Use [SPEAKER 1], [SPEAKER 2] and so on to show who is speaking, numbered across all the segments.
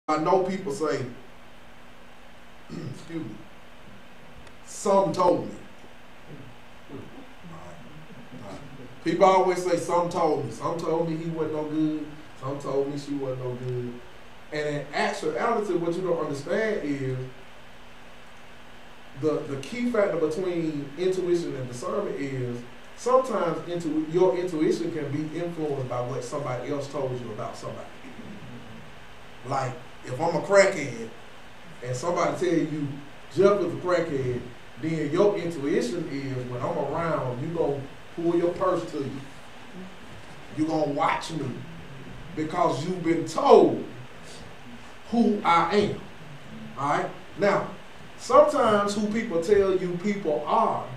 [SPEAKER 1] I know people say, excuse me, some told me. People always say, some told me. Some told me he wasn't no good. Some told me she wasn't no good. And in actuality, what you don't understand is the key factor between intuition and discernment is sometimes your intuition can be influenced by what somebody else told you about somebody. Like, if I'm a crackhead and somebody tell you Jeff is a crackhead, then your intuition is when I'm around, you gonna pull your purse to you. You gonna watch me because you've been told who I am. Alright? Now, sometimes who people tell you people are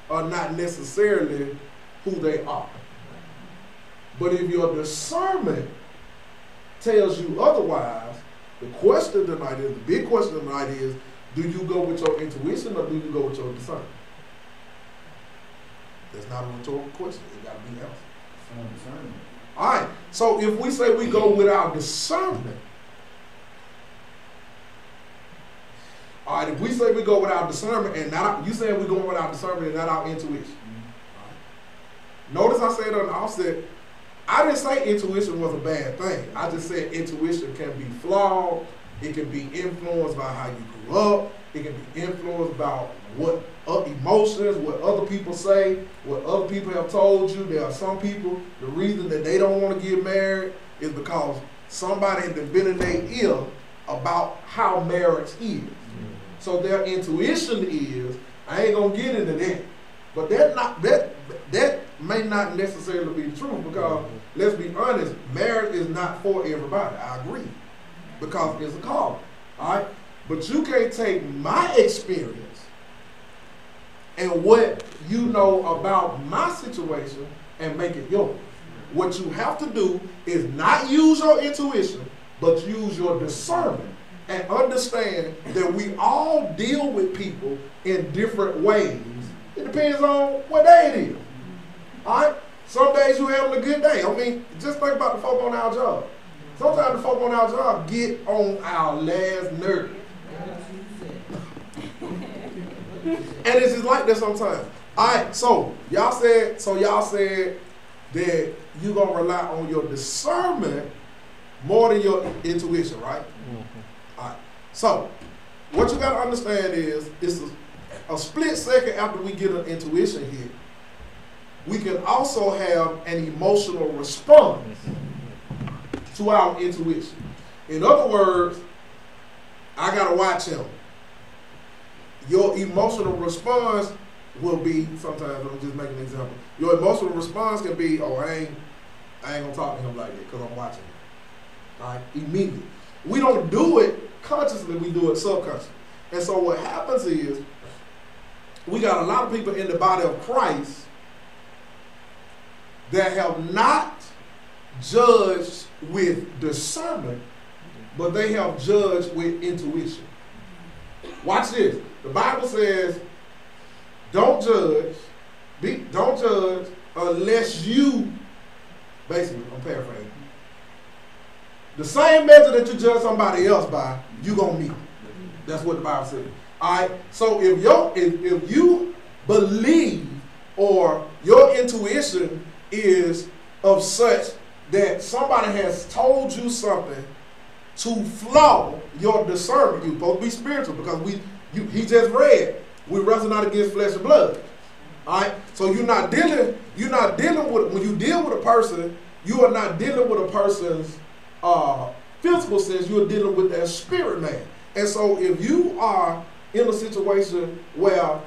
[SPEAKER 1] not necessarily who they are. But if your discernment tells you otherwise, the question tonight is, the big question tonight is, do you go with your intuition or do you go with your discernment? That's not a rhetorical question. It got to be answered. All right. So if we say we go with our discernment, all right, if we say we go with our discernment and not, you saying we're going with our discernment and not our intuition. Mm-hmm. Notice I said on the offset, I didn't say intuition was a bad thing. I just said intuition can be flawed. It can be influenced by how you grew up. It can be influenced by what emotions, what other people say, what other people have told you. There are some people, the reason that they don't want to get married is because somebody has been in their ear about how marriage is. Mm-hmm. So their intuition is, I ain't gonna get into that. But that may not necessarily be true because, let's be honest, marriage is not for everybody. I agree. Because it's a calling. All right? But you can't take my experience and what you know about my situation and make it yours. What you have to do is not use your intuition, but use your discernment and understand that we all deal with people in different ways. It depends on what day it is. All right? Some days you having a good day. I mean, just think about the folk on our job. Sometimes the folk on our job get on our last nerve. And it's just like that sometimes. All right, so y'all said that you're going to rely on your discernment more than your intuition, right? Mm-hmm. All right. So what you got to understand is it's a split second after we get an intuition hit, we can also have an emotional response to our intuition. In other words, I got to watch him. Your emotional response will be, sometimes I'm just making an example, your emotional response can be, oh, I ain't going to talk to him like that because I'm watching him. All right? Immediately. We don't do it consciously, we do it subconsciously. And so what happens is, we got a lot of people in the body of Christ that have not judged with discernment, but they have judged with intuition. Watch this. The Bible says, don't judge unless you, basically, I'm paraphrasing, the same measure that you judge somebody else by, you're going to meet. That's what the Bible says. All right. So if you believe or your intuition is of such that somebody has told you something to flaw your discernment, you're supposed to be spiritual because he just read, we wrestle not against flesh and blood. All right. So you're not dealing with, when you deal with a person, you are not dealing with a person's physical sense. You're dealing with their spirit man. And so if you are in a situation where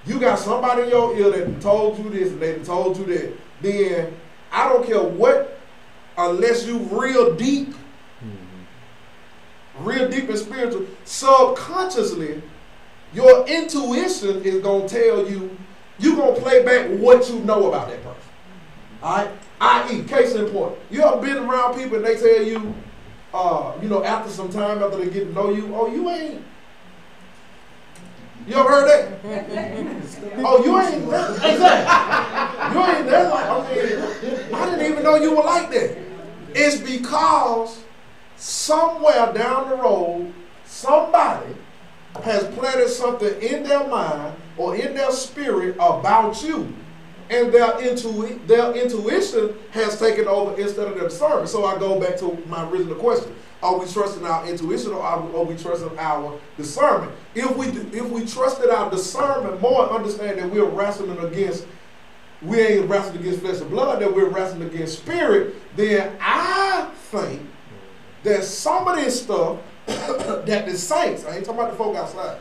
[SPEAKER 1] you got somebody in your ear that told you this and they told you that, then I don't care what, unless you real deep and spiritual, subconsciously, your intuition is going to tell you, you're going to play back what you know about that person. All right? I.e., case in point, you ever been around people and they tell you, after some time, after they get to know you, oh, you ain't. You ever heard that? Oh, you ain't. Exactly. You ain't there. Like, I didn't even know you were like that. It's because somewhere down the road, somebody has planted something in their mind or in their spirit about you. And their intuition has taken over instead of their discernment. So I go back to my original question. Are we trusting our intuition or are we trusting our discernment? If we trusted our discernment more, understand that we're wrestling against, we ain't wrestling against flesh and blood, that we're wrestling against spirit, then I think that some of this stuff that the saints, I ain't talking about the folk outside,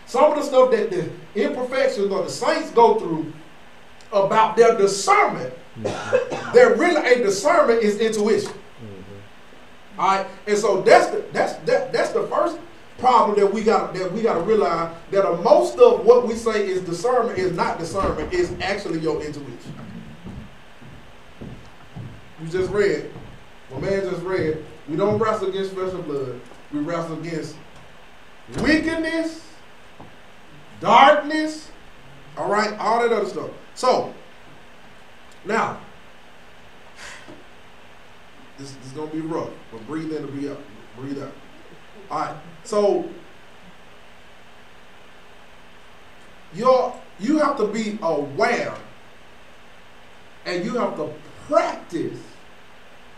[SPEAKER 1] some of the stuff that the imperfections or the saints go through about their discernment, that really ain't discernment, is intuition. All right, and so that's the first problem that we got to realize, that most of what we say is discernment is not discernment, it's actually your intuition. You just read, my man just read, we don't wrestle against flesh and blood, we wrestle against wickedness, darkness, all right, all that other stuff. So, now, this is going to be rough, but breathe in to be up. Breathe out. All right, so, you have to be aware, and you have to practice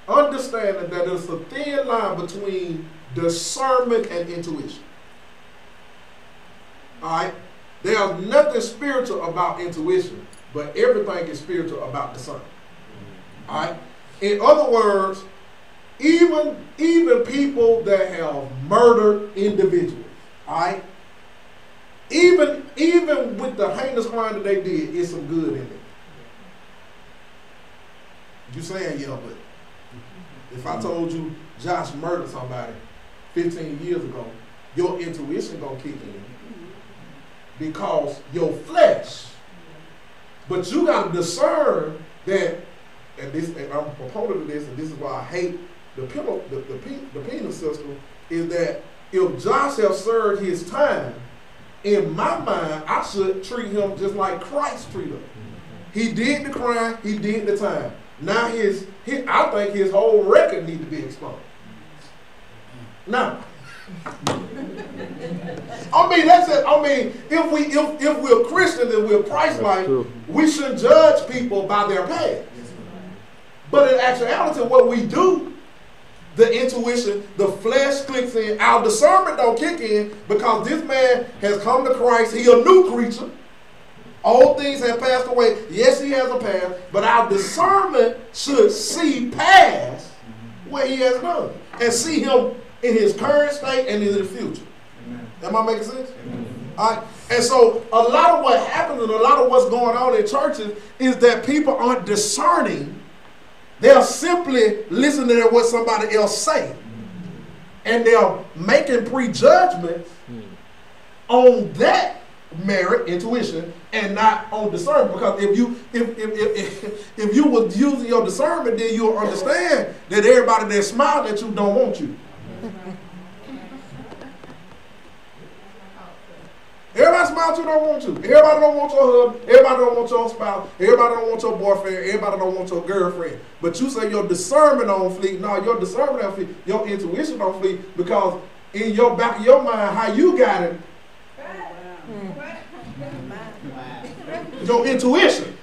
[SPEAKER 1] understanding that there's a thin line between discernment and intuition. All right? There's nothing spiritual about intuition, but everything is spiritual about discernment. All right? In other words, even people that have murdered individuals, all right? Even with the heinous crime that they did, it's some good in it. You saying, yeah, but if I told you Josh murdered somebody 15 years ago, your intuition gonna kick in because your flesh. But you gotta discern that, and I'm a proponent of this, and this is why I hate the penal system, is that if Josh has served his time, in my mind, I should treat him just like Christ treated him. He did the crime, he did the time. Now I think his whole record needs to be exposed. Now, I mean, that's it. I mean, if we're Christians and we're Christ-like, we shouldn't judge people by their past. But in actuality, what we do, the intuition, the flesh clicks in, our discernment don't kick in because this man has come to Christ. He a new creature. All things have passed away. Yes, he has a past, but our discernment should see past what he has done and see him in his current state and in the future. Amen. Am I making sense? Amen. All right. And so a lot of what happens and a lot of what's going on in churches is that people aren't discerning. They're simply listening to what somebody else say. And they're making prejudgments on that merit, intuition, and not on discernment. Because if you was using your discernment, then you'll understand that everybody that smiled at you don't want you. Everybody smile at you don't want you. Everybody don't want your husband. Everybody don't want your spouse. Everybody don't want your boyfriend. Everybody don't want your girlfriend. But you say your discernment on fleek. No, your discernment on fleek. Your intuition on fleek. Because in your back of your mind, how you got it, your intuition.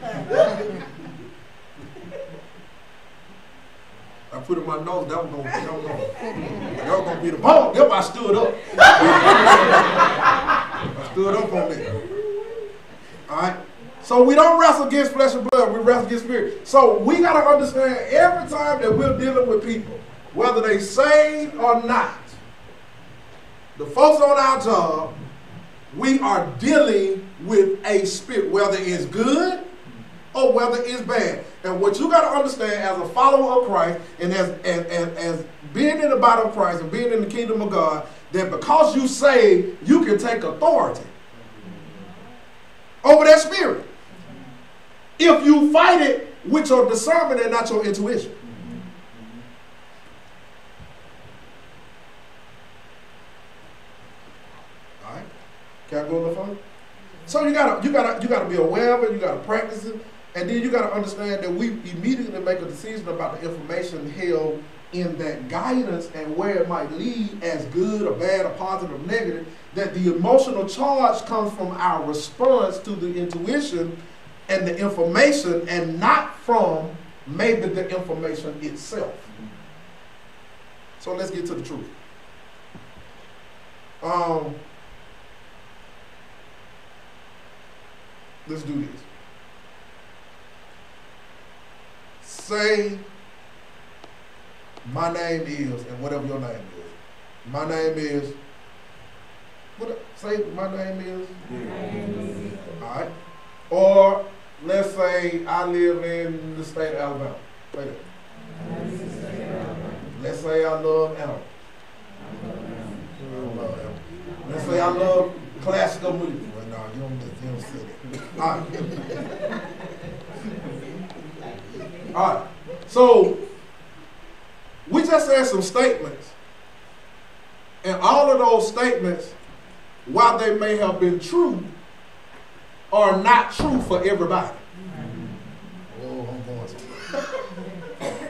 [SPEAKER 1] I put it in my nose, that was gonna be the bone. Yep, I stood up. I stood up on that. Alright? So we don't wrestle against flesh and blood, we wrestle against spirit. So we gotta understand every time that we're dealing with people, whether they saved or not, the folks on our job, we are dealing with a spirit, whether it's good or whether it's bad. And what you got to understand as a follower of Christ and as being in the body of Christ and being in the kingdom of God, that because you say you can take authority over that spirit if you fight it with your discernment and not your intuition. All right, can I go a little further? So you gotta be aware of it. You gotta practice it. And then you got to understand that we immediately make a decision about the information held in that guidance and where it might lead as good or bad or positive or negative, that the emotional charge comes from our response to the intuition and the information and not from maybe the information itself. So let's get to the truth. Let's do this. Say, my name is, and whatever your name is. My name is, say my name is? Yeah. All right. Or let's say I live in the state of Alabama. Say that. Let's say I love animals. I love animals. Let's say I love classical music. Well, no, you don't say that. All right. All right. So we just had some statements, and all of those statements, while they may have been true, are not true for everybody. Oh, I'm going somewhere.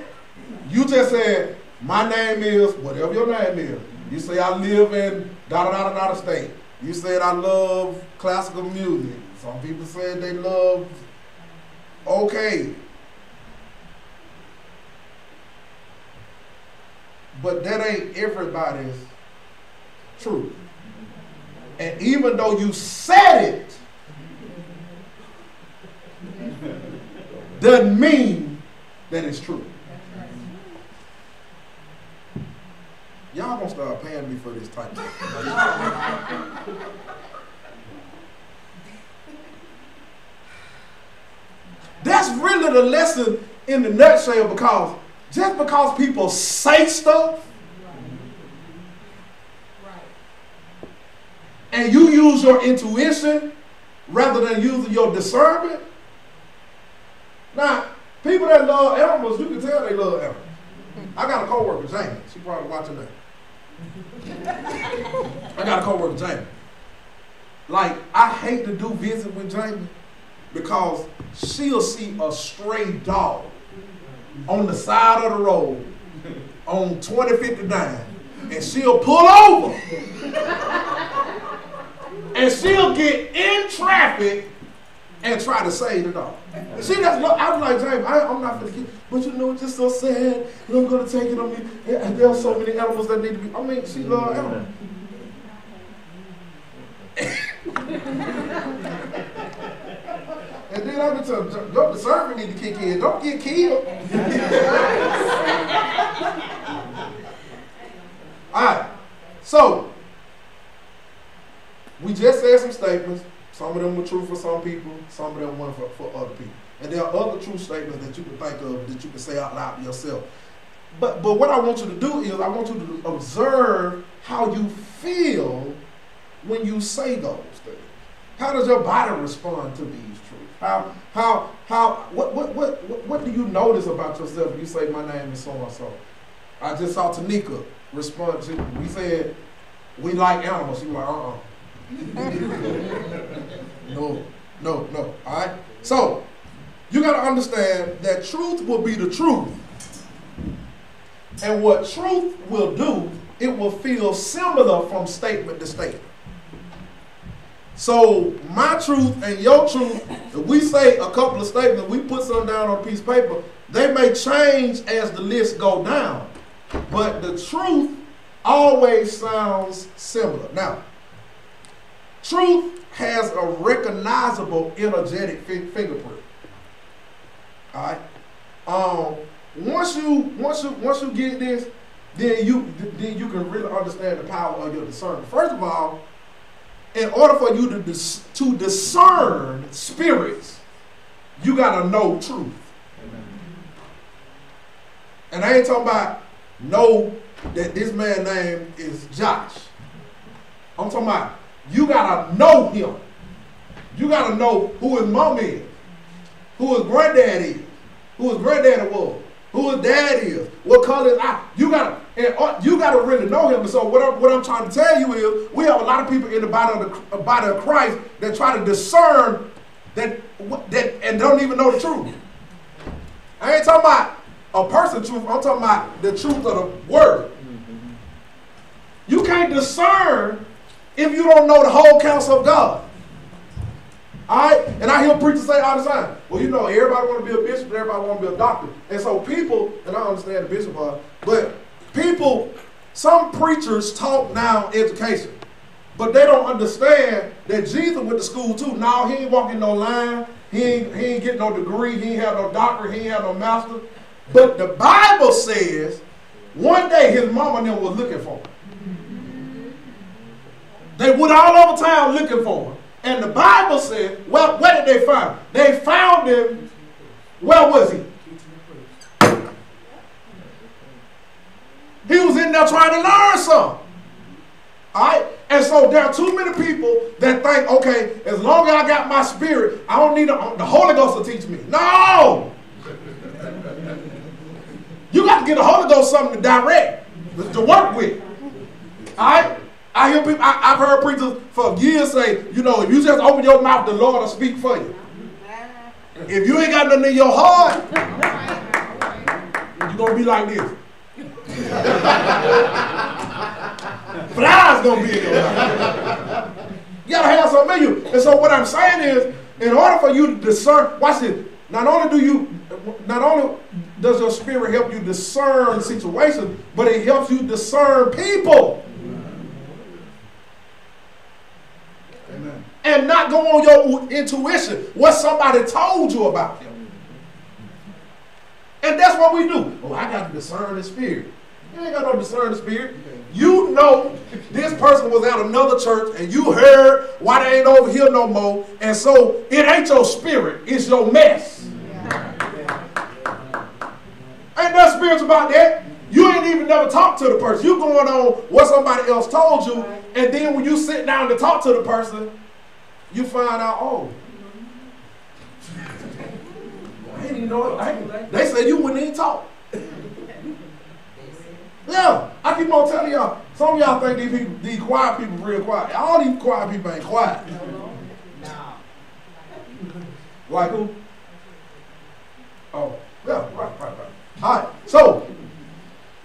[SPEAKER 1] You just said, my name is, whatever your name is. You say, I live in da-da-da-da-da state. You said, I love classical music. Some people said they love, okay. But that ain't everybody's truth. And even though you said it, doesn't mean that it's true. Y'all gonna start paying me for this type of thing. That's really the lesson in the nutshell, because just because people say stuff and you use your intuition rather than using your discernment. Now, people that love animals, you can tell they love animals. I got a coworker, Jamie. She probably watching that. I got a coworker, Jamie. Like, I hate to do visit with Jamie because she'll see a stray dog on the side of the road on 2059, and she'll pull over and she'll get in traffic and try to save the dog. She just look, I was like, James, I'm not going to keep, but you know, it's just so sad. I'm going to take it on me. And there are so many animals that need to be, I mean, she loves animals. And then I be telling her, your discernment need to kick in. Don't get killed. All right. So, we just said some statements. Some of them were true for some people. Some of them weren't for other people. And there are other true statements that you can think of that you can say out loud to yourself. But what I want you to do is I want you to observe how you feel when you say those things. How does your body respond to these truths? What do you notice about yourself if you say my name is so and so? I just saw Tanika respond to, we said we like animals. She was like, No. All right? So, you got to understand that truth will be the truth. And what truth will do, it will feel similar from statement to statement. So, my truth and your truth, if we say a couple of statements, we put some down on a piece of paper, they may change as the list go down. But the truth always sounds similar. Now, truth has a recognizable energetic fingerprint. All right. Once you get this, then you can really understand the power of your discernment. First of all, in order for you to discern spirits, you gotta know truth. Amen. And I ain't talking about know that this man's name is Josh. I'm talking about you gotta know him. You gotta know who his mom is, who his granddad is, who his granddaddy was, who his dad is, what color his eye. You gotta really know him. And so what I'm trying to tell you is, we have a lot of people in the body of Christ that try to discern that and don't even know the truth. I ain't talking about, a person truth. I'm talking about the truth of the word. You can't discern if you don't know the whole counsel of God. All right? And I hear preachers say all the time, well, you know, everybody want to be a bishop, everybody want to be a doctor. And so people, and I understand the bishop part, but people, some preachers talk now education, but they don't understand that Jesus went to school too. No, he ain't walking no line. He ain't getting no degree. He ain't have no doctorate. He ain't have no master. But the Bible says one day his mama and them was looking for him. They went all over town looking for him. And the Bible said, well, where did they find him? They found him, where was he? He was in there trying to learn something. All right? And so there are too many people that think, okay, as long as I got my spirit, I don't need the Holy Ghost to teach me. No! You got to get the Holy Ghost something to direct, to work with. All right? I hear people, I've heard preachers for years say, you know, if you just open your mouth, the Lord will speak for you. If you ain't got nothing in your heart, you're going to be like this. Flies going to be in your mouth. You got to have something in you. And so what I'm saying is, in order for you to discern, watch this, not only does your spirit help you discern situations, but it helps you discern people. Amen. And not go on your intuition, what somebody told you about them. And that's what we do. Oh, I got to discern the spirit. You ain't got no discern the spirit. You know this person was at another church and you heard why they ain't over here no more. And so it ain't your spirit, it's your mess. Ain't nothing spiritual about that. You ain't even never talked to the person. You going on what somebody else told you, and then when you sit down to talk to the person, you find out, oh, I didn't even know it. They said you wouldn't even talk. Yeah, I keep on telling y'all, some of y'all think these quiet people real quiet. All these quiet people ain't quiet. Like who? Oh, yeah, right. All right, so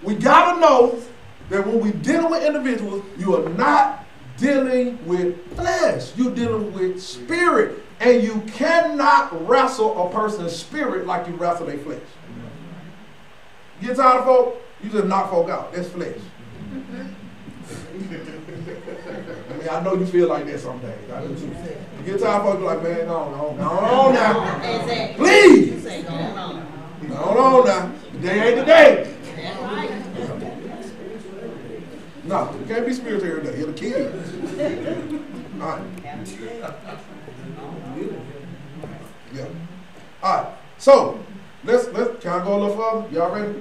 [SPEAKER 1] we got to know that when we're dealing with individuals, you are not dealing with flesh. You're dealing with spirit. And you cannot wrestle a person's spirit like you wrestle their flesh. You get tired of folk? You just knock folk out. That's flesh. I mean, I know you feel like that some days. I do too. You get tired of folk, you're like, man, go on now. Please. Go on now. Today ain't the day. No, you can't be spiritual every day. It'll kill you. All right. Yeah. All right. So let's can I go a little further? Y'all ready?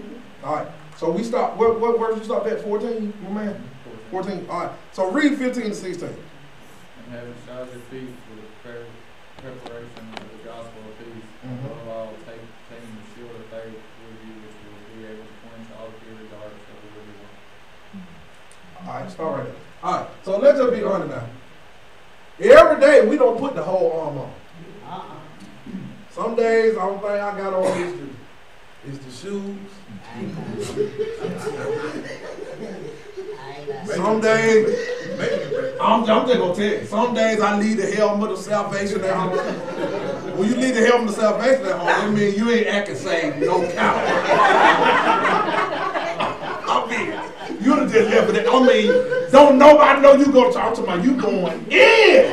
[SPEAKER 1] All right. So we stop. What verse you stopped at? 14, my man. 14. All right. So read 15 to 16.
[SPEAKER 2] And having shod your feet with the preparation of the gospel of peace, above all, taking the shield of faith with you, which will be able to quench all the fiery darts of the wicked one.
[SPEAKER 1] All right. Start right there. All right. So let's just be honest now. Every day we don't put the whole arm on. Some days, the only thing I got on is the shoes. Some days, I'm just going to tell you, some days I leave the helmet of salvation at home. When you leave the helmet of salvation at home, that means you ain't acting saved, no count. I mean, you done just left it. I mean, don't nobody know you go to church. I'm talking about you going in.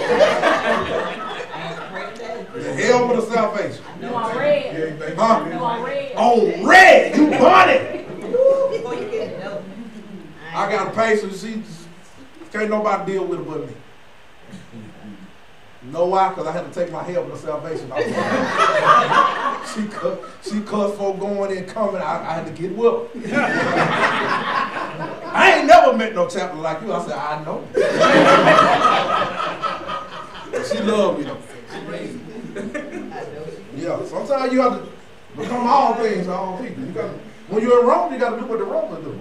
[SPEAKER 1] The helmet of salvation.
[SPEAKER 3] No, I'm red.
[SPEAKER 1] Huh?
[SPEAKER 3] No, I'm red.
[SPEAKER 1] On red, you bought it.
[SPEAKER 3] Before you get it, no.
[SPEAKER 1] I got a patient, she can't nobody deal with it but me. Know why? Because I had to take my helmet of salvation off. She cussed for going and coming. I had to get whooped. I ain't never met no chaplain like you. I said, I know. She loved me though. Yeah, sometimes you have to become all things to all people. You got when you're in Rome, you got to do what the Romans do.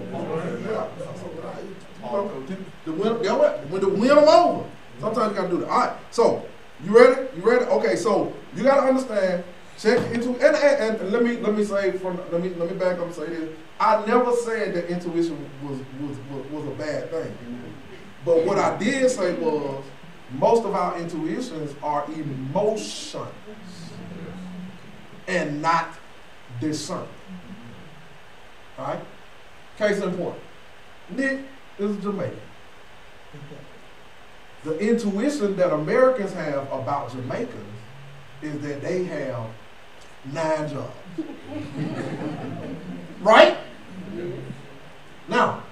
[SPEAKER 1] When the win them over, sometimes you got to do that. All right, so you ready? You ready? Okay, so you got to understand Check into and let me say let me back up and say this. I never said that intuition was a bad thing. But what I did say was most of our intuitions are emotions and not discernment. All right? Case in point. Nick is Jamaican. The intuition that Americans have about Jamaicans is that they have 9 jobs. Right? Now,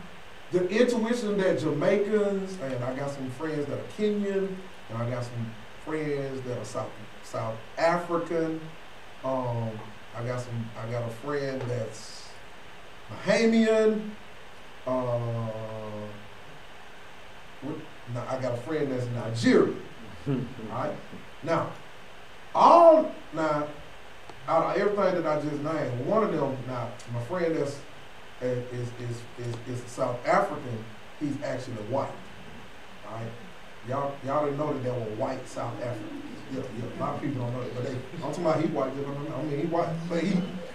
[SPEAKER 1] the intuition that Jamaicans, and I got some friends that are Kenyan, and I got some friends that are South African. I got a friend that's Bahamian. I got a friend that's Nigerian. Alright? Now, out of everything that I just named, one of them, now, my friend that's is South African, he's actually white. Alright? Y'all didn't know that there were white South Africans. Yeah, a lot of people don't know that, but I'm talking about he white. I mean, he white, but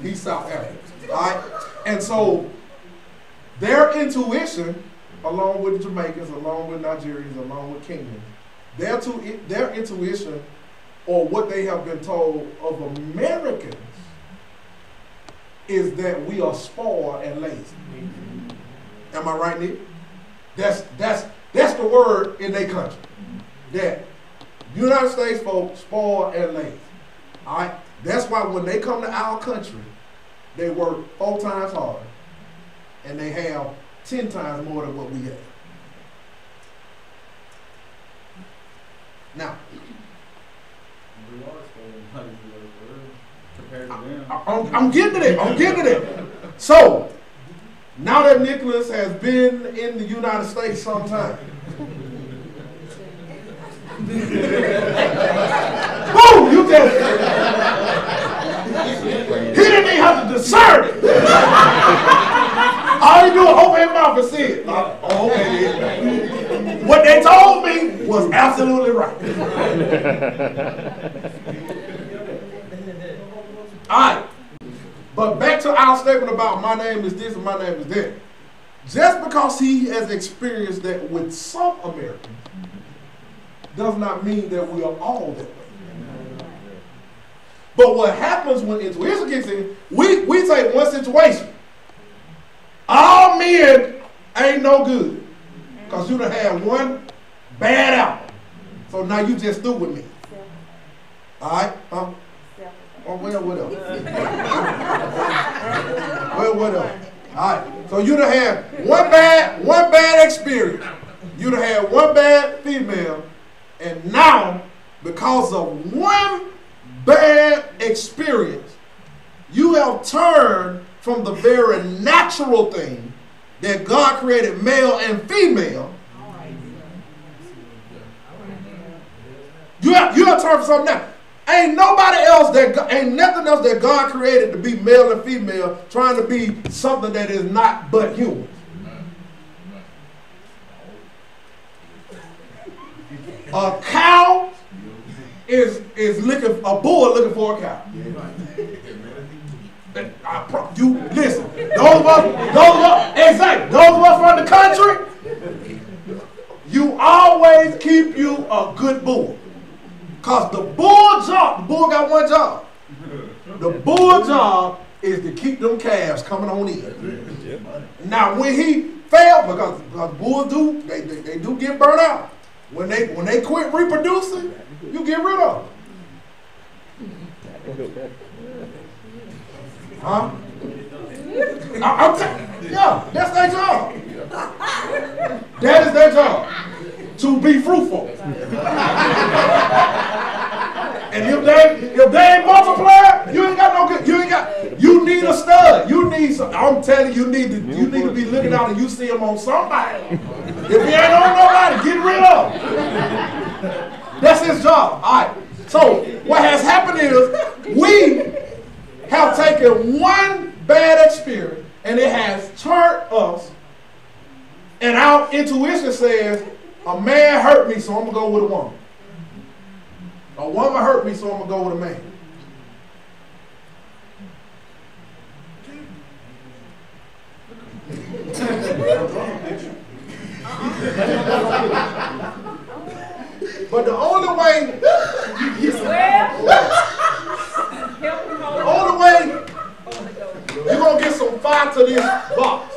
[SPEAKER 1] he's South African. Alright? And so, their intuition, along with the Jamaicans, along with Nigerians, along with Kenyans, their intuition, or what they have been told of Americans, is that we are spoiled and lazy. Am I right, Nick? That's the word in their country. That United States folks spoiled and lazy. All right. That's why when they come to our country, they work 4 times harder, and they have 10 times more than what we have. Now, I'm getting to that. So, now that Nicholas has been in the United States sometime, boom, you just, he didn't even have to discern it. All he do is open his mouth and see it. Oh, okay. What they told me was absolutely right. All right. But back to our statement about my name is this and my name is that. Just because he has experienced that with some Americans does not mean that we are all that way. But what happens when intuition kicks in, we take one situation. All men ain't no good. Because you done had one bad apple. So now you just through with me. All right? Oh, well, what else? Well, what else? All right. So you done had one bad experience. You done had one bad female. And now, because of one bad experience, you have turned from the very natural thing that God created male and female. You have turned from something else. Ain't nothing else that God created to be male and female trying to be something that is not but human. A cow is a bull looking for a cow. You listen. Those of us from the country, you always keep you a good bull. Cause the bull got one job. The bull job is to keep them calves coming on in. Now when he failed, because bulls they do get burnt out. When they quit reproducing, you get rid of them. Huh? Yeah, that's their job. That is their job. To be fruitful. And if they ain't multiply, you ain't got no good. You need a stud. I'm telling you, you need to be looking out and you see him on somebody. If he ain't on nobody, get rid of him. That's his job. All right. So what has happened is we have taken one bad experience and it has turned us, and our intuition says, a man hurt me, so I'm going to go with a woman. A woman hurt me, so I'm going to go with a man. But the only way, the only way you're going to get some fire to this box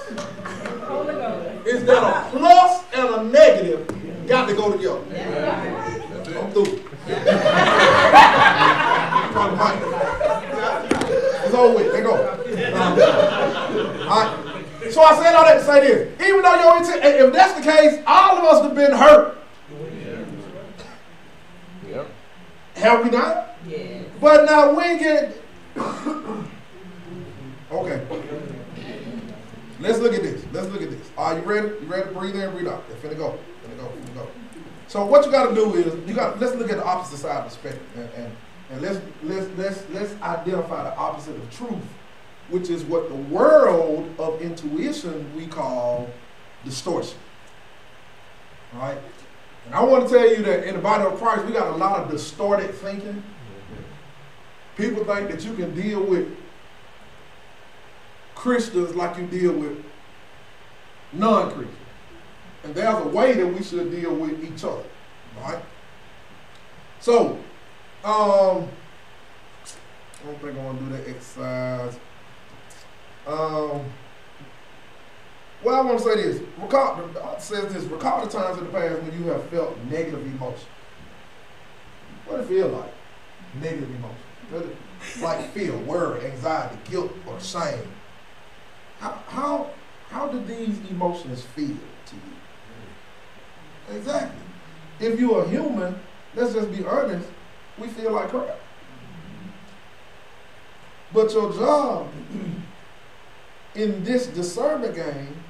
[SPEAKER 1] is that a plus and a negative got to go together. I'm through. It's over with. Let go. All right. So I said all that to say this. Even though your intent, if that's the case, all of us have been hurt. Yep. Have we not? Yeah. But now we get. Okay. Let's look at this. Let's look at this. Are you ready? You ready to breathe in, breathe out? They're finna go. Finna go. Finna go. So what you got to do is let's look at the opposite side of the spectrum and let's identify the opposite of truth, which is what the world of intuition we call distortion. All right? And I want to tell you that in the body of Christ, we got a lot of distorted thinking. People think that you can deal with Christians like you deal with non-Christians. And there's a way that we should deal with each other. All right? So, I don't think I want to do that exercise. Well, I want to say this. Recall the times in the past when you have felt negative emotion. What does it feel like? Negative emotion. Like fear, worry, anxiety, guilt, or shame. How do these emotions feel to you? Exactly. If you're a human, let's just be honest, we feel like crap. But your job in this discernment game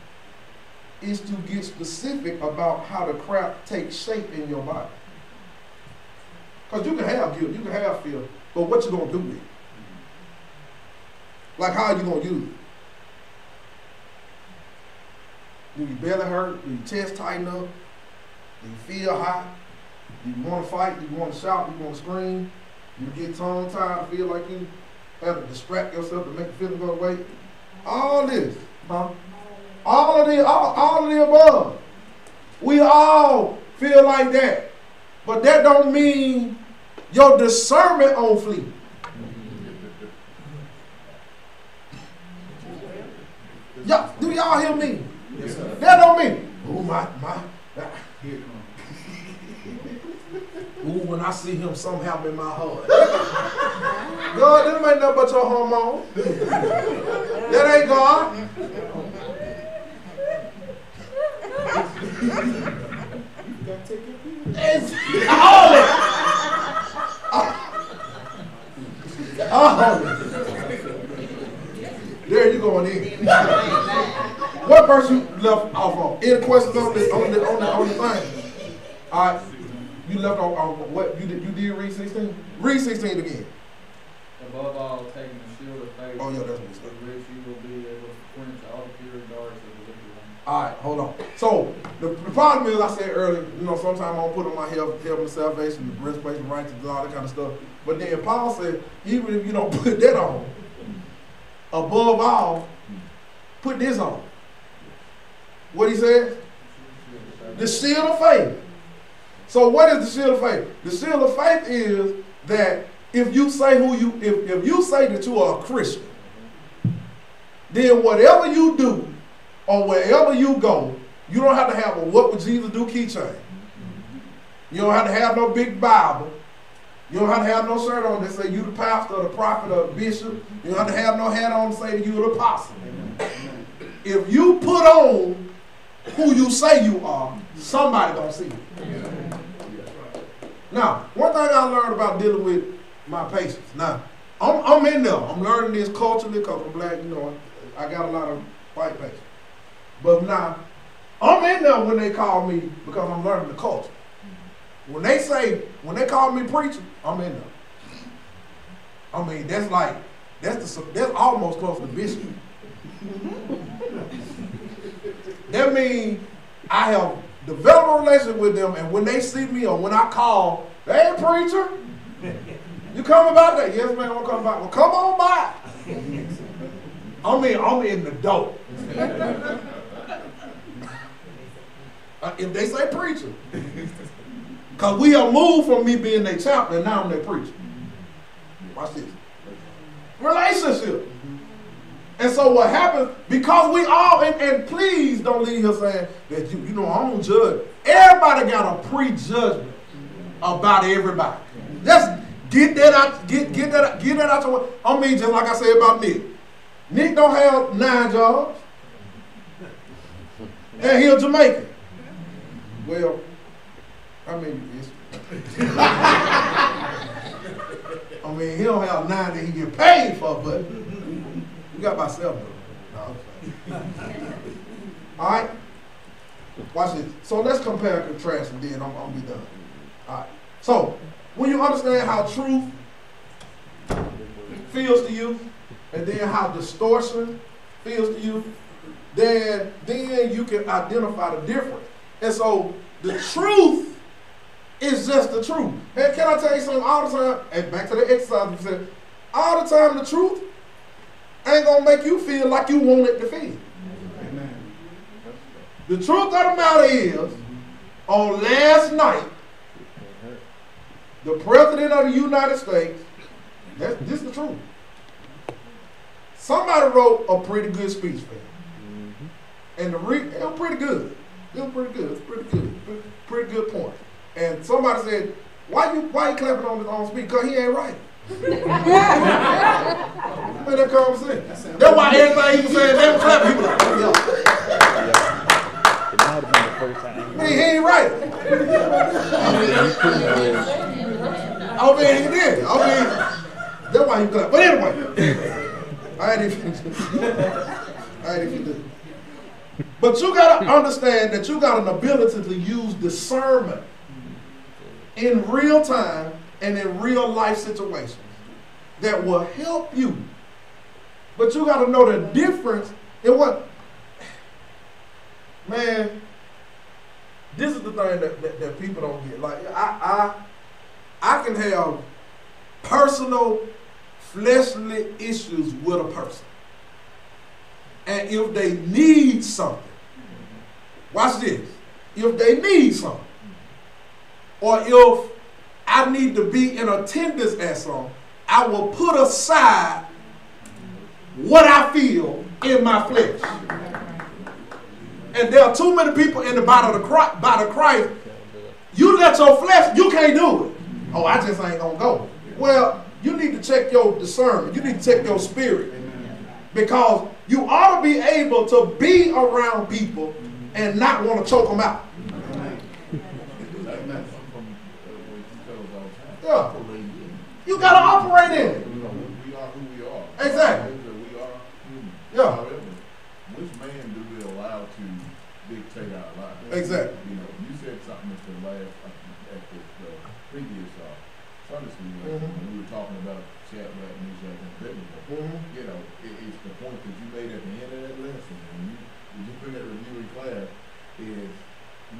[SPEAKER 1] is to get specific about how the crap takes shape in your body. Because you can have guilt, you can have fear, but what you gonna do with it? Like, how are you gonna use it? Do your belly hurt? Do your chest tighten up? Do you feel hot? Do you want to fight? Do you want to shout? Do you want to scream? Do you get tongue-tied, feel like you have to distract yourself to make the feeling go away? All this, huh? All of the above. We all feel like that. But that don't mean your discernment on fleek. Do y'all hear me? Yes, that don't mean, when I see him, something happen in my heart. God, that ain't nothing but your hormone. That ain't God. You gotta take your pill. It's all there you going in. What verse you left off on? Any questions on the thing? All right. You left on what? You did read 16? Read 16 again.
[SPEAKER 2] Above all, taking the shield of faith,
[SPEAKER 1] oh, yeah, that's what
[SPEAKER 2] with which you will be able to quench all the fiery darts of the wicked one.
[SPEAKER 1] All right, hold on. So the problem is, I said earlier, sometimes I don't put on my helmet of salvation, the breastplate of righteousness, all that kind of stuff. But then Paul said, even if you don't put that on, above all, put this on. What he said? The shield of faith. So what is the shield of faith? The shield of faith is that if you say if you say that you are a Christian, then whatever you do or wherever you go, you don't have to have a "What would Jesus do" keychain. You don't have to have no big Bible. You don't have to have no shirt on that say you the pastor or the prophet or the bishop. You don't have to have no hat on to say that you the apostle. If you put on who you say you are, somebody gonna see it. Now, one thing I learned about dealing with my patients. Now, I'm in there. I'm learning this culturally because I'm black. I got a lot of white patients. But now, I'm in there when they call me because I'm learning the culture. When they call me preacher, I'm in there. I mean, that's almost close to bishop. That means I have developed a relationship with them, and when they see me or when I call, "Hey, preacher, you coming by that?" "Yes, man, I'm coming by." "Well, come on by." I'm in the door. If they say preacher. Because we are moved from me being their chaplain, and now I'm their preacher. Watch this. Relationship. And so what happens, because we all, and please don't leave here saying that you know, I don't judge. Everybody got a prejudgment about everybody. Just get that out, get that out your way. I mean, just like I said about Nick. Nick don't have 9 jobs. And he's Jamaican. Well, I mean, I mean, he don't have 9 that he get paid for, but we got about 7 of them. All right? Watch this. So let's compare and contrast, and then I'm going to be done. All right. So, when you understand how truth feels to you, and then how distortion feels to you, then you can identify the difference. And so, the truth is just the truth. And can I tell you something all the time? And back to the exercise we said, all the time the truth ain't going to make you feel like you want it to feel. Amen. The truth of the matter is, on last night, the President of the United States, this is the truth. Somebody wrote a pretty good speech for him. And it was pretty good. It was pretty good. It was pretty good. Pretty good point. And somebody said, why you clapping on his own speech? Because he ain't right. Man, that common sense. That's why everything he said, they were clapping. He was like,
[SPEAKER 4] It might have been the first time.
[SPEAKER 1] man, he ain't right. I mean, he did. I mean, that's why he clapped. But anyway, I ain't even But you got to understand that you got an ability to use discernment in real time and in real life situations that will help you. But you got to know the difference in what, man, this is the thing that people don't get. Like, I can have personal, fleshly issues with a person. And if they need something, watch this. If they need something, or if I need to be in attendance at something, I will put aside what I feel in my flesh. And there are too many people in the body of Christ. You let your flesh, you can't do it. Oh, I just ain't gonna go. Well, you need to check your discernment. You need to check your spirit. Because you ought to be able to be around people and not want to choke them out. Yeah. You got to operate in it.
[SPEAKER 5] We are who we are.
[SPEAKER 1] Exactly.
[SPEAKER 5] We are human.
[SPEAKER 1] Yeah.
[SPEAKER 5] However, which man do we allow to dictate our lives?
[SPEAKER 1] Exactly.
[SPEAKER 5] You know, you said something at the last, at the previous Sunday school lesson when we were talking about Shadrach, Meshach, and Abednego. You know, it's the point that you made at the end of that lesson, when you put that review in class, is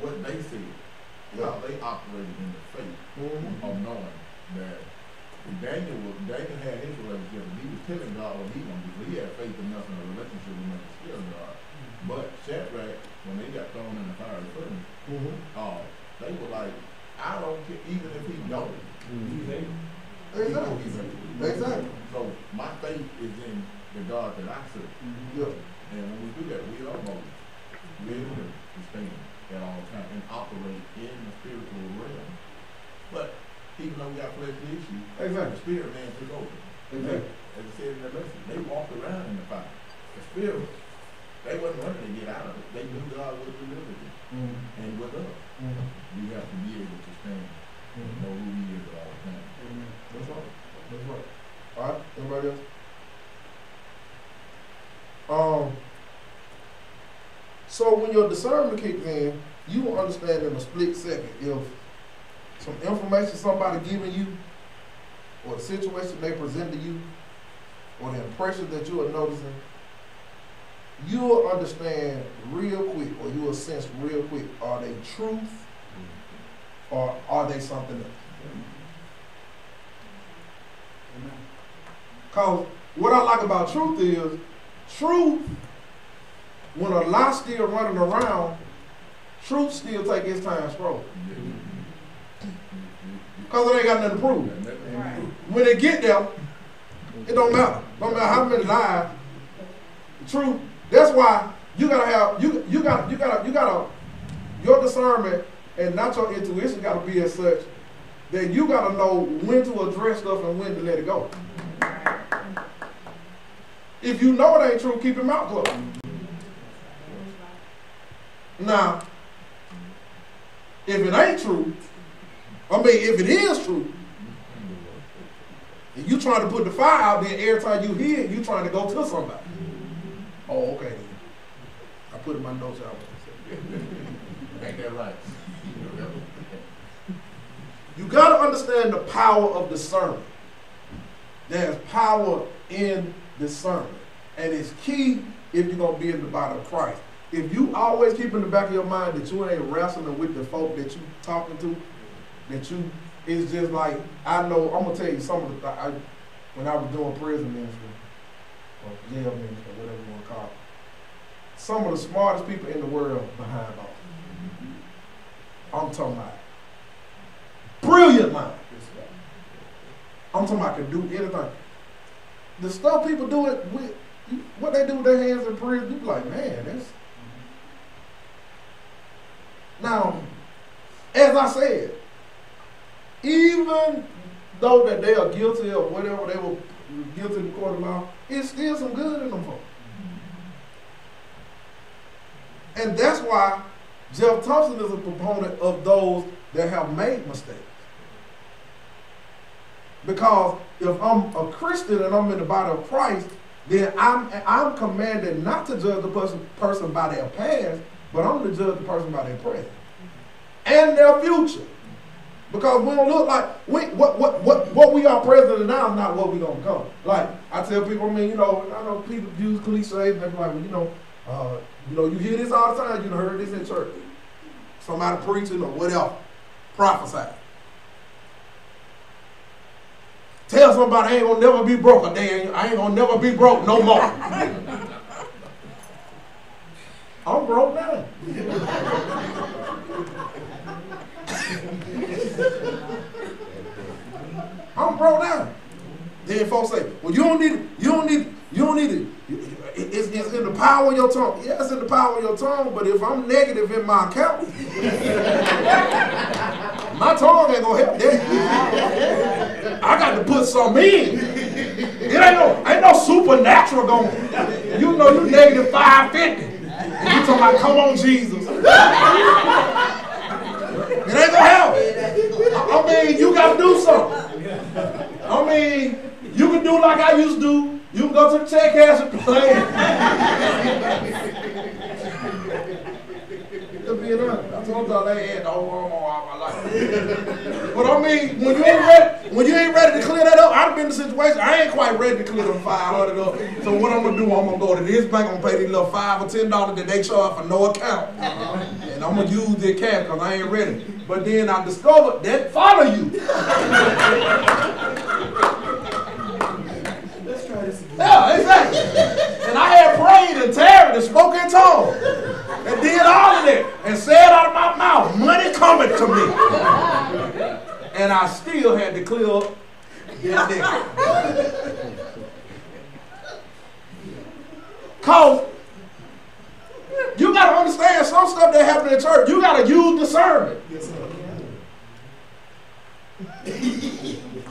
[SPEAKER 5] what they said, how they operated in the faith of knowing that Daniel had his relationship, and he was telling God what he wanted, because he had faith enough in a relationship enough to steal God. But Shadrach, when they got thrown in the fiery furnace, they were like, I don't care, even if he don't.
[SPEAKER 1] Exactly.
[SPEAKER 5] So my faith is in the God that I serve.
[SPEAKER 1] Yeah.
[SPEAKER 5] And when we do that, we are Moses. We're able to stand at all times and operate in the spiritual realm. But even though we got fleshly issues, the spirit man took over.
[SPEAKER 1] Exactly.
[SPEAKER 5] As I said in the lesson, they walked around in the fire. The spirit, they wasn't running to get out of it. They knew God would deliver them. And with us, we have to be able to stand and know who he is at all times.
[SPEAKER 1] That's right. That's right. All right. Anybody else? So when your discernment kicks in, you will understand in a split second if some information somebody giving you, or the situation they present to you, or the impression that you are noticing, you will understand real quick, or you will sense real quick, are they truth or are they something else? Because what I like about truth is, truth, when a lie still running around, truth still take its time strong. Because it ain't got nothing to prove.
[SPEAKER 3] Right.
[SPEAKER 1] When they get there, it don't matter. Don't matter how many lies. The truth. That's why you gotta have your discernment and not your intuition gotta be as such that you gotta know when to address stuff and when to let it go. If you know it ain't true, keep your mouth closed. Now, if it ain't true, if it is true, and you trying to put the fire out there every time you hear it, you trying to go to somebody. Oh, okay. I put in my notes out.
[SPEAKER 5] Ain't that right?
[SPEAKER 1] You got to understand the power of discernment. There's power in discernment. And it's key if you're going to be in the body of Christ. If you always keep in the back of your mind that you ain't wrestling with the folk that you talking to, that you, it's just like, I know, I'm going to tell you some of the, when I was doing prison ministry, or jail ministry, whatever you want to call it, some of the smartest people in the world behind bars. I'm talking about brilliant mind. I'm talking about can do anything. The stuff people do it with, what they do with their hands in prison, you be like, man, that's. Now, as I said, even though that they are guilty of whatever they were guilty in the court of law, it's still some good in them folks. And that's why Jeff Thompson is a proponent of those that have made mistakes. Because if I'm a Christian and I'm in the body of Christ, then I'm commanded not to judge the person by their past, but I'm to judge the person by their present and their future. Because we don't look like what we are present now is not what we're gonna become. Like I tell people, I know people use cliches and they're like, you hear this all the time. You heard this in church. Somebody preaching or whatever, prophesying. Tell somebody I ain't gonna never be broke a day. I ain't gonna never be broke no more. I'm broke now. I'm broke now. Then folks say, well, you don't need it. It's in the power of your tongue. Yeah, it's in the power of your tongue, but if I'm negative in my account, my tongue ain't gonna help that. I got to put some in. It ain't no supernatural going. You know you negative 550. And you talking about, come on, Jesus. It ain't gonna help. You gotta do something. You can do like I used to do. You can go to the check cash and play. Just being honest. I told y'all they had the whole arm all my life. But when you ain't ready to clear that up, I've been in the situation. I ain't quite ready to clear them 500 up. So what I'm gonna do? I'm gonna go to this bank. I'm gonna pay these little $5 or $10 that they charge for no account, and I'm gonna use the cash because I ain't ready. But then I discovered that follow you. Yeah, exactly. And I had prayed and tarried and spoke in tongues and did all of that and said out of my mouth, money coming to me. And I still had to clear up that nigga. Cause you gotta understand some stuff that happen in church, you gotta use discernment. Yes, sir.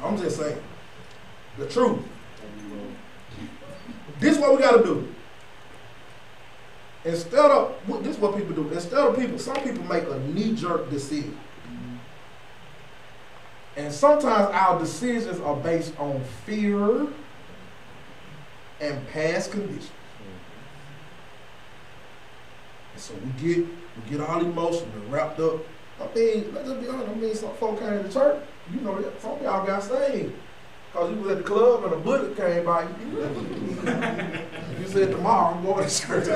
[SPEAKER 1] I'm just saying the truth. This is what we got to do. This is what people do. Some people make a knee-jerk decision. And sometimes our decisions are based on fear and past conditions. And so we get all emotional and wrapped up. Let's just be honest. Some folk came to church. Some of y'all got saved. Because you was at the club and a bullet came by you. You said, tomorrow I'm going to church.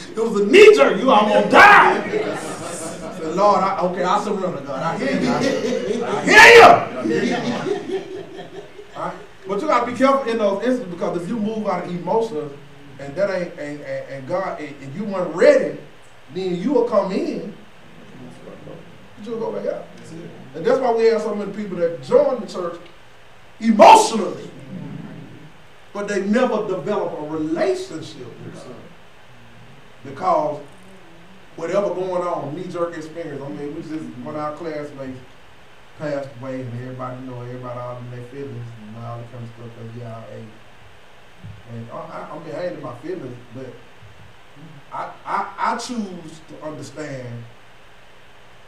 [SPEAKER 1] It was a knee-jerk. I'm going to die. I said, Lord, I surrender, God. I hear you. I hear you. All right? But you got to be careful in those instances because if you move out of emotion, and that ain't, and God, and you weren't ready, then you will come in, you'll go back out. And that's why we have so many people that join the church emotionally, but they never develop a relationship with God. Because whatever going on, knee-jerk experience, I mean, we just, one of our classmates passed away, and everybody all in their feelings and all that kind of stuff, because y'all ate. And I mean, I ain't in my feelings, but I choose to understand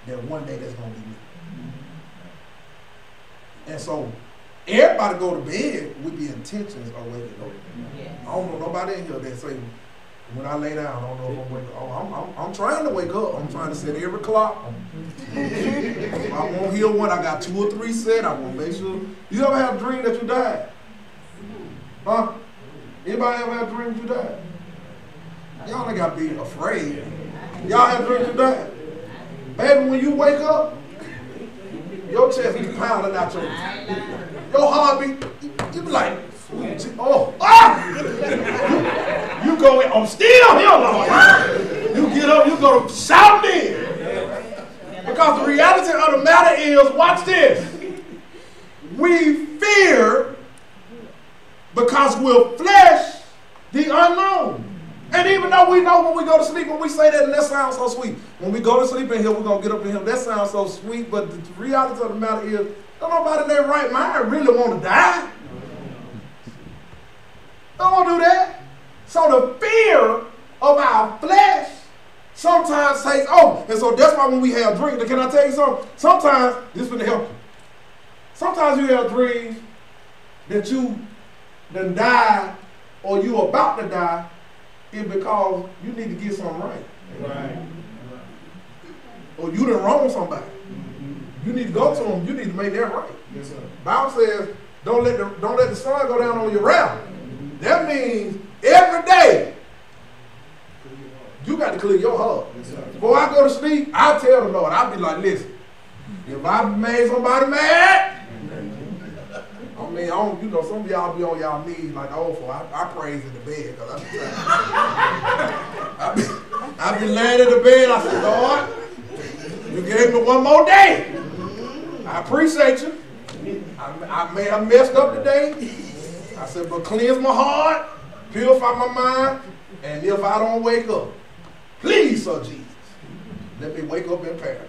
[SPEAKER 1] that one day that's going to be me. And so, everybody go to bed with the intentions of waking up.
[SPEAKER 3] Yes.
[SPEAKER 1] I don't know nobody in here that say, when I lay down, I don't know if I'm waking up. I'm trying to wake up. I'm trying to set every clock. I won't hear one. I got 2 or 3 set. I want to make sure. You ever have a dream that you died? Huh? Anybody ever have a dream that you died? Y'all ain't got to be afraid. Y'all have dreams you died. Baby, when you wake up, your chest be pounding out your heart be, you be like, oh, ah! You go in, I'm still here, Lord. You get up, you go shouting in. Because the reality of the matter is, watch this. We fear because we're flesh the unknown. And even though we know when we go to sleep, when we say that, and that sounds so sweet. When we go to sleep in here, we're going to get up in here. That sounds so sweet, but the reality of the matter is, don't nobody in their right mind really want to die. Don't want to do that. So the fear of our flesh sometimes takes over. And so that's why when we have dreams, can I tell you something? Sometimes, this is going to help you. Sometimes you have dreams that you done died or you about to die is because you need to get something right.
[SPEAKER 5] Right.
[SPEAKER 1] Or you done wrong somebody. You need to go to them. You need to make that right.
[SPEAKER 5] Yes, sir.
[SPEAKER 1] Bible says, don't let the sun go down on your wrath. That means every day you got to clear your heart.
[SPEAKER 5] Yes, sir.
[SPEAKER 1] Before I go to sleep, I tell the Lord, I'll be like, listen, if I made somebody mad, I mean, some of y'all be on y'all knees like the old folk. I praise in the bed because I be laying in the bed. I said, Lord, you gave me one more day. I appreciate you. I may have messed up today. I said, but cleanse my heart, purify my mind, and if I don't wake up, please, Sir Jesus, let me wake up in paradise.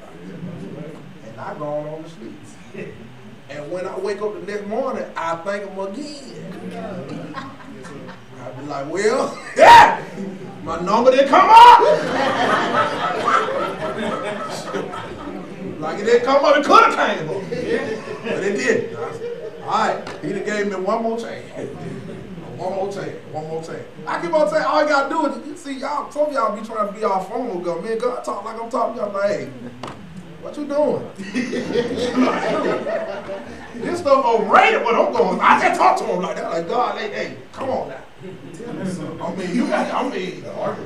[SPEAKER 1] And I go on to sleep. And when I wake up the next morning, I thank him again. I be like, well, yeah, my number didn't come up. Like it didn't come up, it could have came up. But it didn't. All right, he done gave me one more chance. One more chance. I keep on saying, all you gotta do is, you see, y'all, some of y'all be trying to be all formal, go, man, God talk like I'm talking to y'all, like, hey, what you doing? This stuff overrated, but I'm going, I just talk to him like that, like, God, hey, come on now. I mean,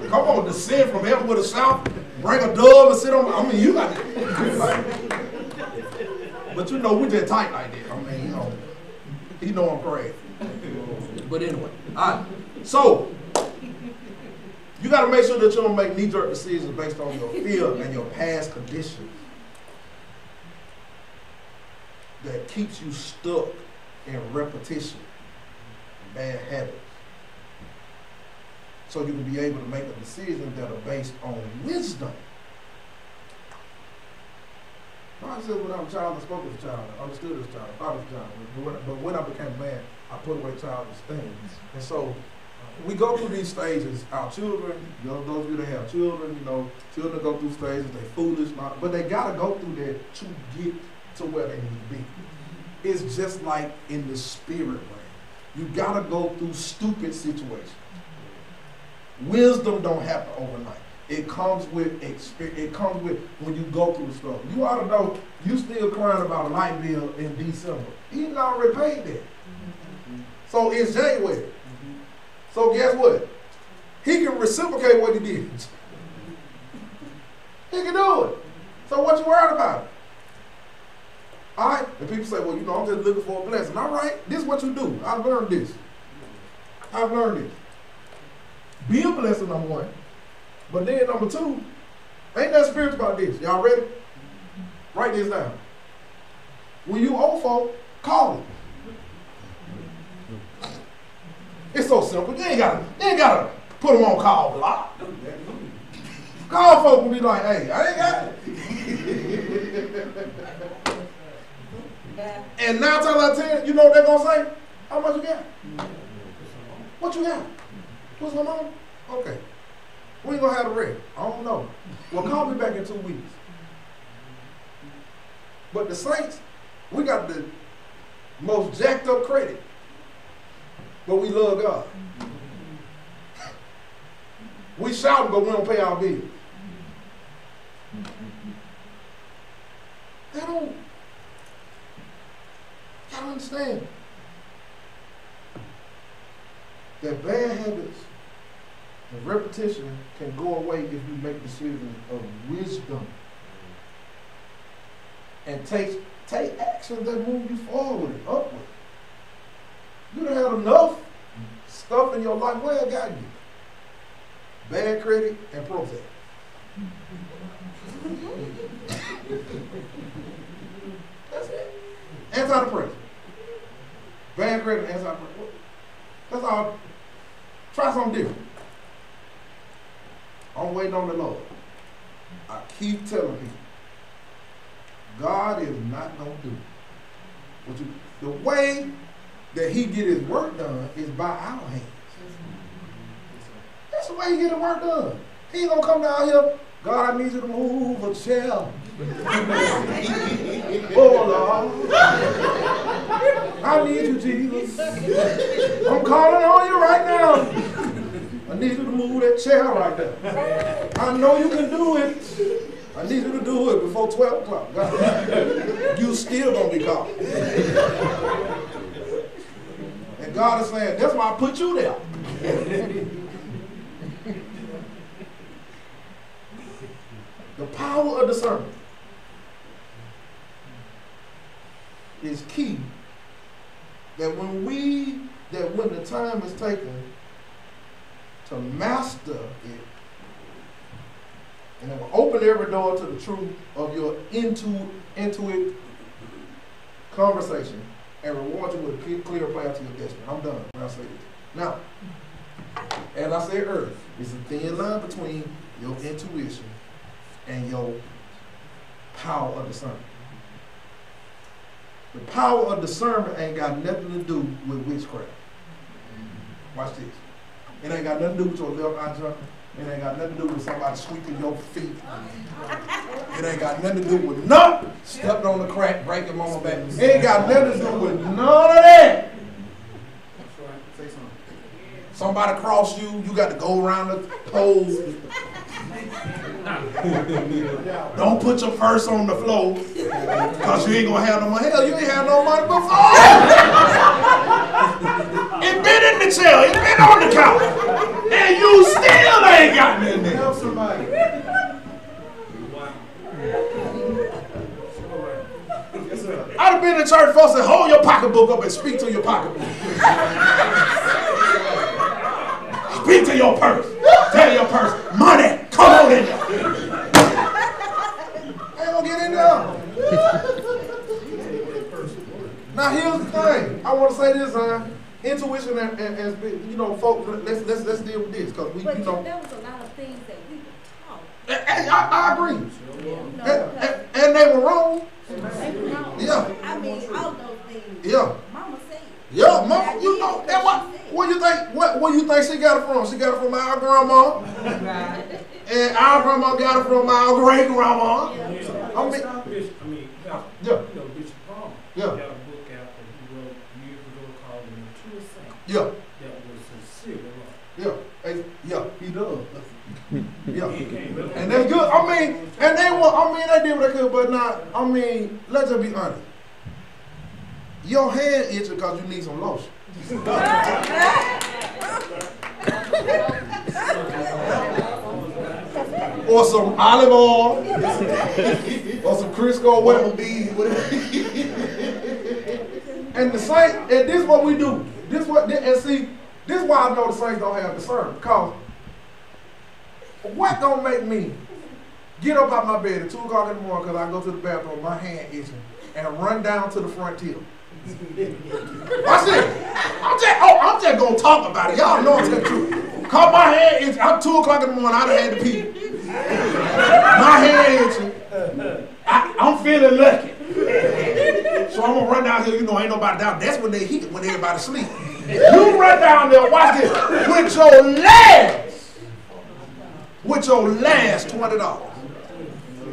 [SPEAKER 1] come on, descend from heaven with a shout, bring a dove and sit on, you got to, but you know, we just tight like that. I mean, he know I'm praying. But anyway, all right. So, you got to make sure that you don't make knee-jerk decisions based on your fear and your past conditions that keeps you stuck in repetition, bad habits. So you can be able to make a decision that are based on wisdom. I said when I was a child, I spoke as a child, I understood as a child, I thought as a child. But when I became a man, I put away childish things. And so we go through these stages. Our children, those of you that have children, children go through stages, they foolish, but they got to go through that to get to where they need to be. It's just like in the spirit realm. You got to go through stupid situations. Wisdom don't happen overnight. It comes with experience. It comes with when you go through the stuff. You ought to know you still crying about a light bill in December. He already paid that. So it's January. So guess what? He can reciprocate what he did. He can do it. So what you worried about? All right? And people say, well, I'm just looking for a blessing. All right, this is what you do. I've learned this. Be a blessing, number one. But then number two, ain't that spiritual about this? Y'all ready? Write this down. When you old folk, call it. It's so simple. You ain't gotta put them on call block. Call folk and be like, hey, I ain't got it. And 9 times out of 10, you know what they're gonna say? How much you got? What you got? What's going on? Okay. We ain't gonna have the rest. I don't know. Well, call me back in 2 weeks. But the saints, we got the most jacked up credit. But we love God. We shout, but we don't pay our bills. They don't. Y'all understand that bad habits and repetition can go away if you make decisions of wisdom and take actions that move you forward, upward. You done had enough stuff in your life. Where it got you? Bad credit and Prozac. That's it. Antidepressant. Bad credit and antidepressant. That's all. Try something different. I'm waiting on the Lord. I keep telling people, God is not going to do what you. The way that He get His work done is by our hands. That's the way He get His work done. He ain't gonna come down here. God, I need you to move a chair. Oh Lord, I need you, Jesus. I'm calling on you right now. I need you to move that chair right there. I know you can do it. I need you to do it before 12 o'clock. God, you still gonna be called. And God is saying, that's why I put you there. The power of discernment is key. That when the time is taken to master it, and it will open every door to the truth of your intuitive conversation and reward you with a clear path to your destiny. I'm done when I say this. Now, as I said earlier, it's a thin line between your intuition and your power of discernment. The power of discernment ain't got nothing to do with witchcraft. Watch this. It ain't got nothing to do with your left eye jumping. It ain't got nothing to do with somebody sweeping your feet. It ain't got nothing to do with nothing. Stepped on the crack, breaking mama back. It ain't got nothing to do with none of that. Somebody cross you, you got to go around the pole. Don't put your purse on the floor, because you ain't going to have no money. Hell, you ain't have no money before. It been in the chair, it been on the couch, and you still ain't got nothing there. Help somebody. I'd have been in church, folks said, hold your pocketbook up and speak to your pocketbook. Speak to your purse. Tell your purse, money, come on in there. Ain't gonna get in there. Now here's the thing. I want to say this, intuition and you know, folks. Let's deal with this, because we,
[SPEAKER 3] but
[SPEAKER 1] you know,
[SPEAKER 3] there was a lot of things that we were taught.
[SPEAKER 1] And I agree.
[SPEAKER 3] Yeah.
[SPEAKER 1] And they were wrong. Yeah.
[SPEAKER 3] I mean, all those things.
[SPEAKER 1] Yeah.
[SPEAKER 3] Mama said.
[SPEAKER 1] Yeah, mama, you know that what? What you think? Where you think she got it from? She got it from our grandma, and our grandma got it from our great grandma.
[SPEAKER 3] Yeah.
[SPEAKER 1] I mean,
[SPEAKER 6] you know, Bishop Palmer
[SPEAKER 1] yeah,
[SPEAKER 6] got a book out that he wrote years ago called The Mature Saint.
[SPEAKER 1] yeah,
[SPEAKER 6] That was sincere.
[SPEAKER 1] yeah, he does. Yeah, and that's good. I mean, and they did what they could, but not. I mean, let's just be honest. Your hand itching because you need some lotion. Or some olive oil, or some Crisco, whatever. And the saints, and this is what we do. This is why I know the saints don't have discernment. Because What gonna make me get up out my bed at 2 o'clock in the morning because I go to the bathroom, my hand itching, and run down to the front till? Watch this. I'm just gonna talk about it. Y'all know I'm telling the truth. Cause my hand itching. I'm 2 o'clock in the morning. I done had to pee. My hand itching. I'm feeling lucky. So I'm gonna run down here. You know, ain't nobody down. That's when they hit. When everybody sleep. You run down there. Watch this. With your last $20,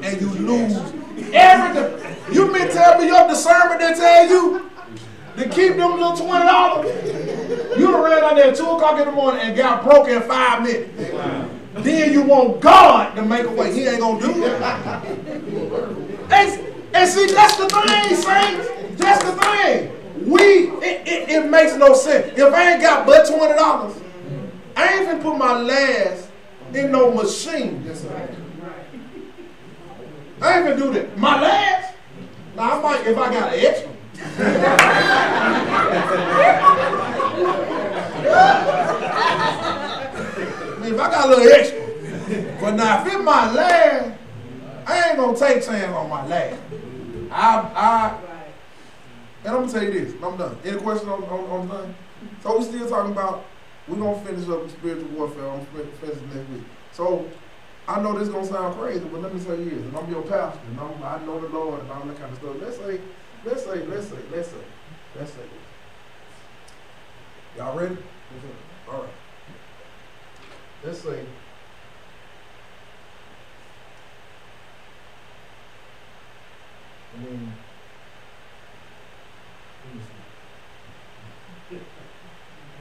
[SPEAKER 1] and you lose everything. You mean tell me your discernment that tell you to keep them little $20? You done ran out there at 2 o'clock in the morning and got broke in 5 minutes. Then you want God to make a way. He ain't gonna do it. And see, that's the thing, saints. That's the thing. It makes no sense. If I ain't got but $20, I ain't even put my last in no machine. I ain't even do that. My last? Now I might if I got an extra. If I got a little extra. But now if it's my last, I ain't gonna take chance on my last. And I'm gonna tell you this, and I'm done. Any questions on done? So we still talking about, we're gonna finish up with spiritual warfare on finish next week. So I know this is gonna sound crazy, but let me tell you this, and I'm your pastor, and I know the Lord and all that kind of stuff. Let's say. Y'all ready? All right. Let's say.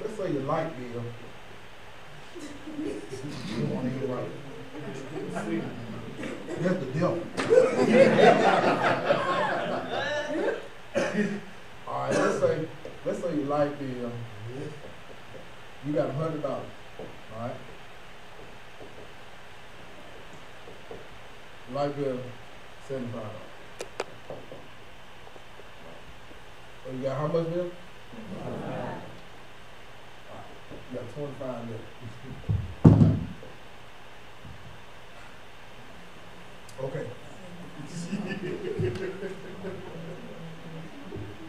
[SPEAKER 1] Let's say your light bill. You don't want to hear right. That's the devil. All right, let's say your light bill. You got $100. All right. Light bill, $75. So you got how much bill? You got 25 left. Okay.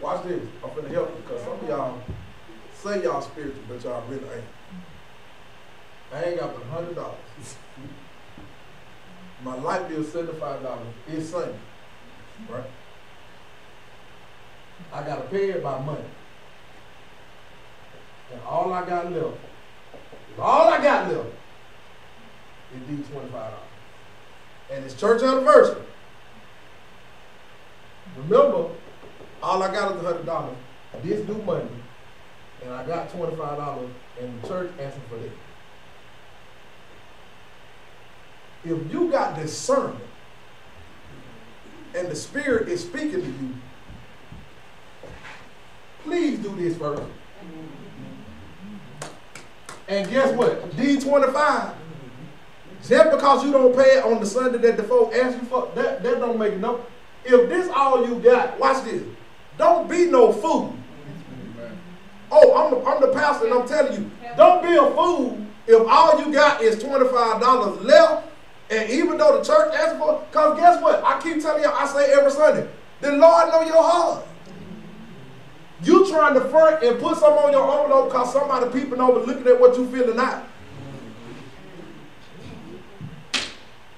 [SPEAKER 1] Watch this. I'm finna help you because some of y'all say y'all spiritual, but y'all really ain't. I ain't got but $100. My light bill $75. It's Sunday, right? I gotta pay it by money. And all I got left is these $25. And it's church anniversary. Remember, all I got is $100. This due Monday. And I got $25 and the church asking for that. If you got discernment and the Spirit is speaking to you, please do this first. And guess what? D25, just because you don't pay it on the Sunday that the folk ask you for, that don't make no. If this all you got, watch this. Don't be no fool. Oh, I'm the pastor and I'm telling you, don't be a fool if all you got is $25 left. And even though the church asks for, because guess what? I keep telling you, I say every Sunday, the Lord know your heart. You trying to front and put something on your envelope because somebody peeping over looking at what you feeling out.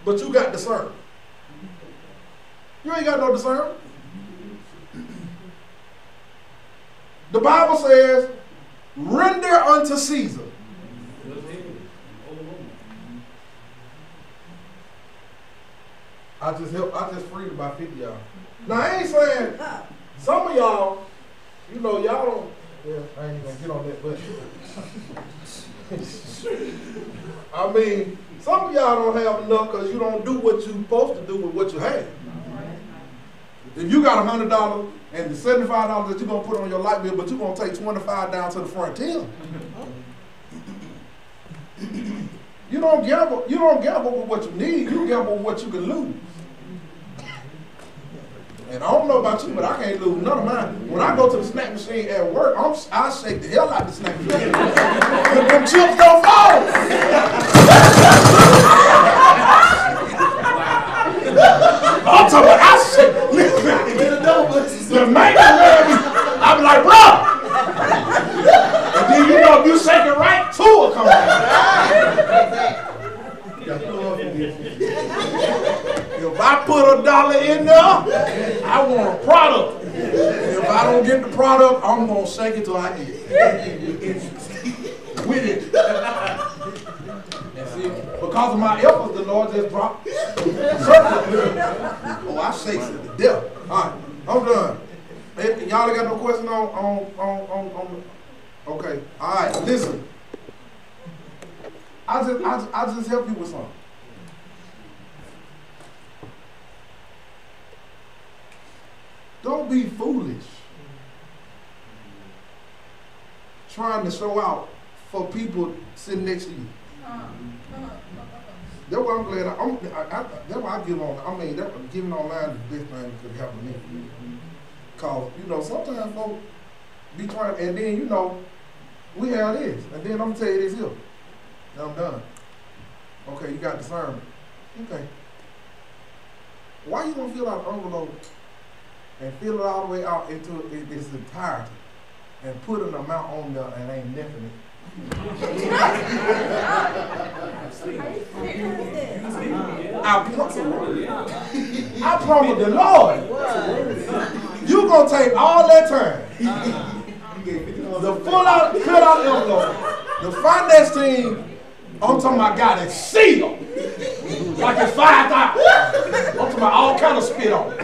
[SPEAKER 1] But you got discernment. You ain't got no discernment. The Bible says, render unto Caesar. I just freed about 50 y'all. Now I ain't saying some of y'all, you know, y'all don't, yeah, I ain't gonna get on that, but I mean, some of y'all don't have enough because you don't do what you're supposed to do with what you have. If you got $100 and the $75 that you're gonna put on your light bill, but you're gonna take 25 down to the front till. You don't gamble with what you need, you gamble with what you can lose. And I don't know about you, but I can't lose none of mine. When I go to the snack machine at work, I shake the hell out of the snack machine. Them chips don't fall. If I put a dollar in there, I want a product. If I don't get the product, I'm gonna shake it till I get it. With it. And see, because of my efforts, the Lord just dropped. Oh, I shakes it to death. All right, I'm done. Hey, y'all ain't got no question on. Okay, all right. Listen, I just help you with something. Don't be foolish trying to show out for people sitting next to you. That's why I'm glad. That's why I give on. I mean, giving online is the best thing that could happen to me. Cause sometimes folks be trying, and then we have this, and then I'm gonna tell you this here. Now I'm done. Okay, you got discernment. Okay. Why you gonna fill out an envelope and fill it all the way out into its entirety and put an amount on there and ain't nothing? I promise the Lord, you gonna take all that time, the full out, cut out envelope, the finance team. I'm talking about got it sealed like it's 5,000. I'm talking about all kind of spit on it.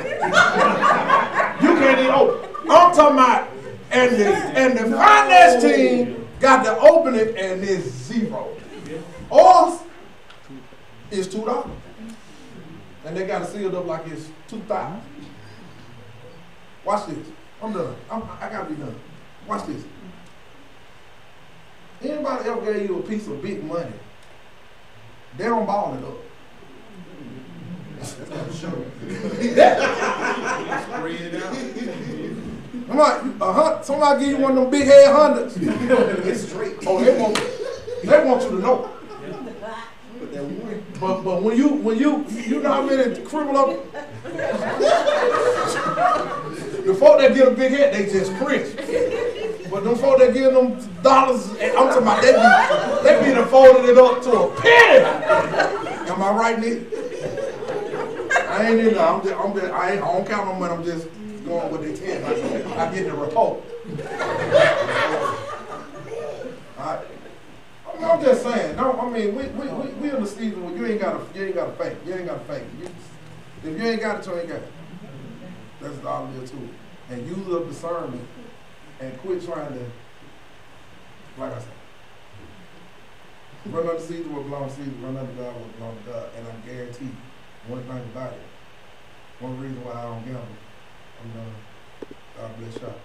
[SPEAKER 1] You can't even open. I'm talking about, and the finance team got to open it and it's zero. Or it's $2. And they got it sealed up like it's 2,000. Watch this. I'm done. I gotta be done. Watch this. Anybody ever gave you a piece of big money? They don't ball it up.
[SPEAKER 5] Spread it out.
[SPEAKER 1] I'm like, somebody give you one of them big head hundreds. It's straight. Oh, they want you to know. But when you know how many cripple up. The folk that get a big head, they just cringe. But them folk that give them dollars, I'm talking about they be done folded it up to a penny. Am I right, Nick? I ain't in there. I don't count no money. I'm just going with the 10. I get the report. Alright. I'm just saying. No, I mean we in the season where you ain't gotta fake. You ain't gotta fake. If you ain't got it, you ain't got it. That's all there to it. And use up discernment and quit trying to, like I said, run under season with belong to season, run under God with belong to God. And I guarantee you, one thing about it, one reason why I don't gamble, I'm done. God bless y'all.